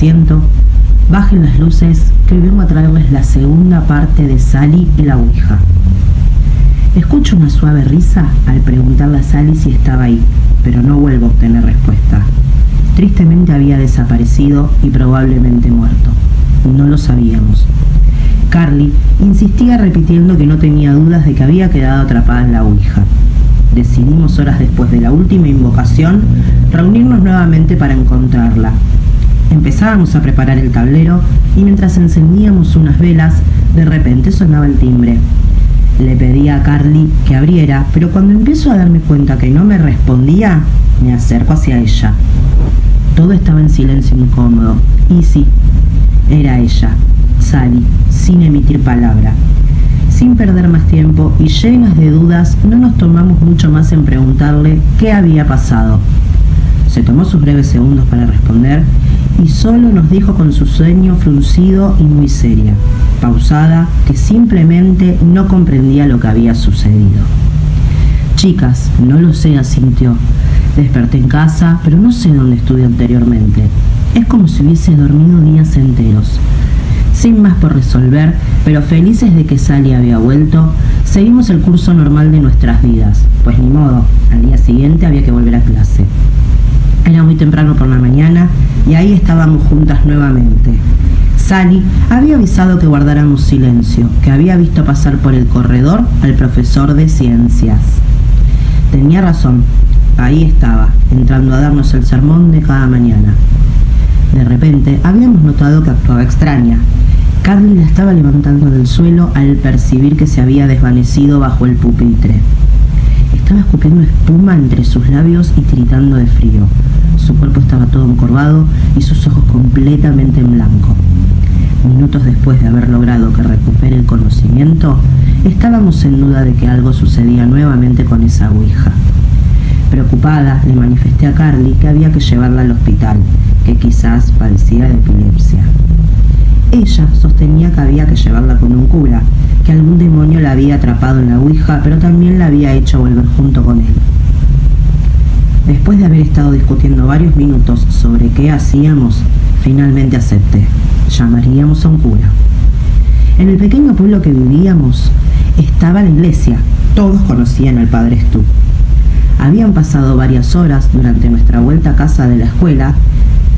asiento. Bajen las luces, que vengo a traerles la segunda parte de Sally y la Ouija. Escucho una suave risa al preguntarle a Sally si estaba ahí, pero no vuelvo a obtener respuesta. Tristemente había desaparecido y probablemente muerto. No lo sabíamos. Carly insistía repitiendo que no tenía dudas de que había quedado atrapada en la Ouija. Decidimos horas después de la última invocación reunirnos nuevamente para encontrarla. Empezábamos a preparar el tablero y mientras encendíamos unas velas, de repente sonaba el timbre. Le pedí a Carly que abriera, pero cuando empiezo a darme cuenta que no me respondía, me acerco hacia ella. Todo estaba en silencio incómodo. Y sí, era ella, Sally, sin emitir palabra. Sin perder más tiempo y llenas de dudas, no nos tomamos mucho más en preguntarle qué había pasado. Se tomó sus breves segundos para responder y solo nos dijo con su ceño fruncido y muy seria, pausada, que simplemente no comprendía lo que había sucedido. Chicas, no lo sé, asintió. Desperté en casa, pero no sé dónde estuve anteriormente. Es como si hubiese dormido días enteros. Sin más por resolver, pero felices de que Sally había vuelto, seguimos el curso normal de nuestras vidas, pues ni modo, al día siguiente había que volver a clase. Era muy temprano por la mañana y ahí estábamos juntas nuevamente. Sally había avisado que guardáramos silencio, que había visto pasar por el corredor al profesor de ciencias. Tenía razón, ahí estaba, entrando a darnos el sermón de cada mañana. De repente habíamos notado que actuaba extraña. Carly la estaba levantando del suelo al percibir que se había desvanecido bajo el pupitre. Estaba escupiendo espuma entre sus labios y tiritando de frío. Su cuerpo estaba todo encorvado y sus ojos completamente en blanco. Minutos después de haber logrado que recupere el conocimiento, estábamos en duda de que algo sucedía nuevamente con esa Ouija. Preocupada, le manifesté a Carly que había que llevarla al hospital, que quizás padecía de epilepsia. Ella sostenía que había que llevarla con un cura, que algún demonio la había atrapado en la Ouija, pero también la había hecho volver junto con él. Después de haber estado discutiendo varios minutos sobre qué hacíamos, finalmente acepté. Llamaríamos a un cura. En el pequeño pueblo que vivíamos estaba la iglesia. Todos conocían al padre Stu. Habían pasado varias horas durante nuestra vuelta a casa de la escuela,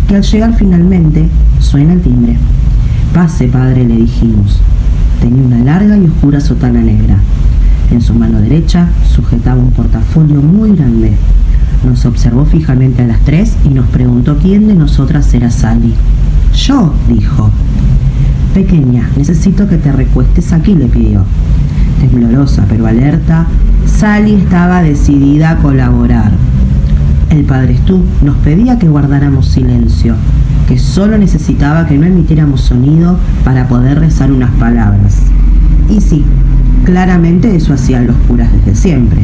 que al llegar finalmente suena el timbre. «Pase, padre», le dijimos. Tenía una larga y oscura sotana negra. En su mano derecha sujetaba un portafolio muy grande. Nos observó fijamente a las tres y nos preguntó quién de nosotras era Sally. «Yo», dijo. «Pequeña, necesito que te recuestes aquí», le pidió. Temblorosa pero alerta, Sally estaba decidida a colaborar. El padre Stu nos pedía que guardáramos silencio, que solo necesitaba que no emitiéramos sonido para poder rezar unas palabras. Y sí, claramente eso hacían los curas desde siempre.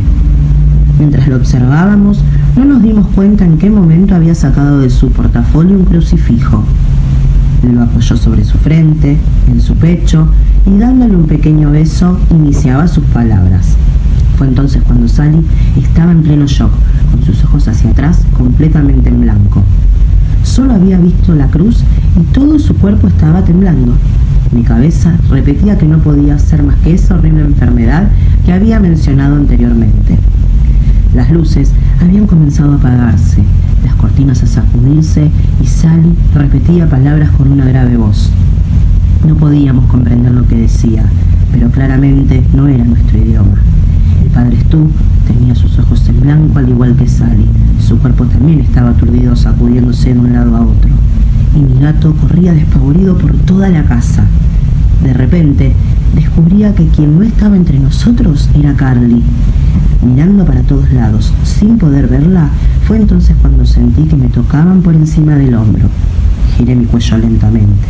Mientras lo observábamos, no nos dimos cuenta en qué momento había sacado de su portafolio un crucifijo. Lo apoyó sobre su frente, en su pecho, y dándole un pequeño beso, iniciaba sus palabras. Fue entonces cuando Sally estaba en pleno shock, con sus ojos hacia atrás, completamente en blanco. Solo había visto la cruz y todo su cuerpo estaba temblando. Mi cabeza repetía que no podía ser más que esa horrible enfermedad que había mencionado anteriormente. Las luces habían comenzado a apagarse, las cortinas a sacudirse y Sally repetía palabras con una grave voz. No podíamos comprender lo que decía, pero claramente no era nuestro idioma. El padre Stu tenía sus ojos en blanco al igual que Sally. Su cuerpo también estaba aturdido, sacudiéndose de un lado a otro. Y mi gato corría despavorido por toda la casa. De repente, descubría que quien no estaba entre nosotros era Carly. Mirando para todos lados, sin poder verla, fue entonces cuando sentí que me tocaban por encima del hombro. Giré mi cuello lentamente.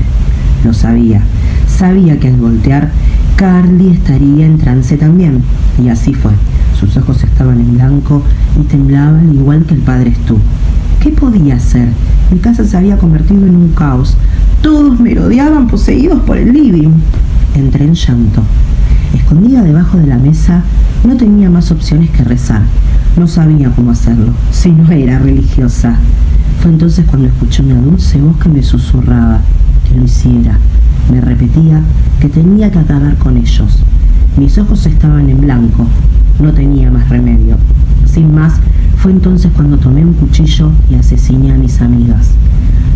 Lo sabía. Sabía que al voltear, Carly estaría en trance también. Y así fue. Sus ojos estaban en blanco y temblaban igual que el padre Stu. ¿Qué podía hacer? Mi casa se había convertido en un caos. Todos merodeaban poseídos por el living. Entré en llanto. Escondida debajo de la mesa, no tenía más opciones que rezar. No sabía cómo hacerlo, si no era religiosa. Fue entonces cuando escuché una dulce voz que me susurraba que lo hiciera. Me repetía que tenía que acabar con ellos. Mis ojos estaban en blanco. No tenía más remedio. Sin más, fue entonces cuando tomé un cuchillo y asesiné a mis amigas.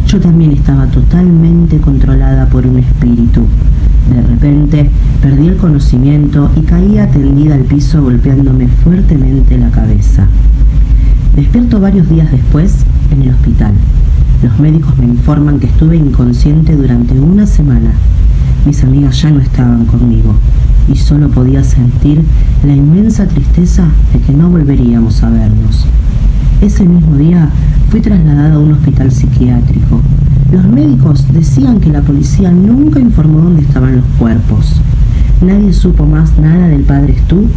Yo también estaba totalmente controlada por un espíritu. De repente, perdí el conocimiento y caía tendida al piso golpeándome fuertemente la cabeza. Despierto varios días después en el hospital. Los médicos me informan que estuve inconsciente durante una semana. Mis amigas ya no estaban conmigo y solo podía sentir la inmensa tristeza de que no volveríamos a vernos. Ese mismo día fui trasladada a un hospital psiquiátrico. Los médicos decían que la policía nunca informó dónde estaban los cuerpos. Nadie supo más nada del padre Stu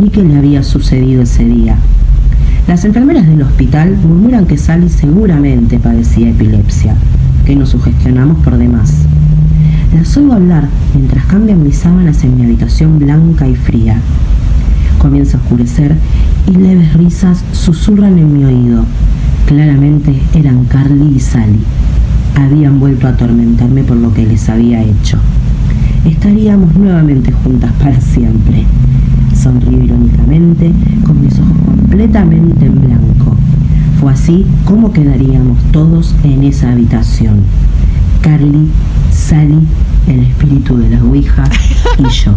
ni qué le había sucedido ese día. Las enfermeras del hospital murmuran que Sally seguramente padecía epilepsia, que nos sugestionamos por demás. Las oigo hablar mientras cambian mis sábanas en mi habitación blanca y fría. Comienza a oscurecer y leves risas susurran en mi oído. Claramente eran Carly y Sally. Habían vuelto a atormentarme por lo que les había hecho. Estaríamos nuevamente juntas para siempre. Sonrío irónicamente, con mis ojos completamente en blanco. Fue así como quedaríamos todos en esa habitación. Carly, Sally, el espíritu de la Ouija y yo.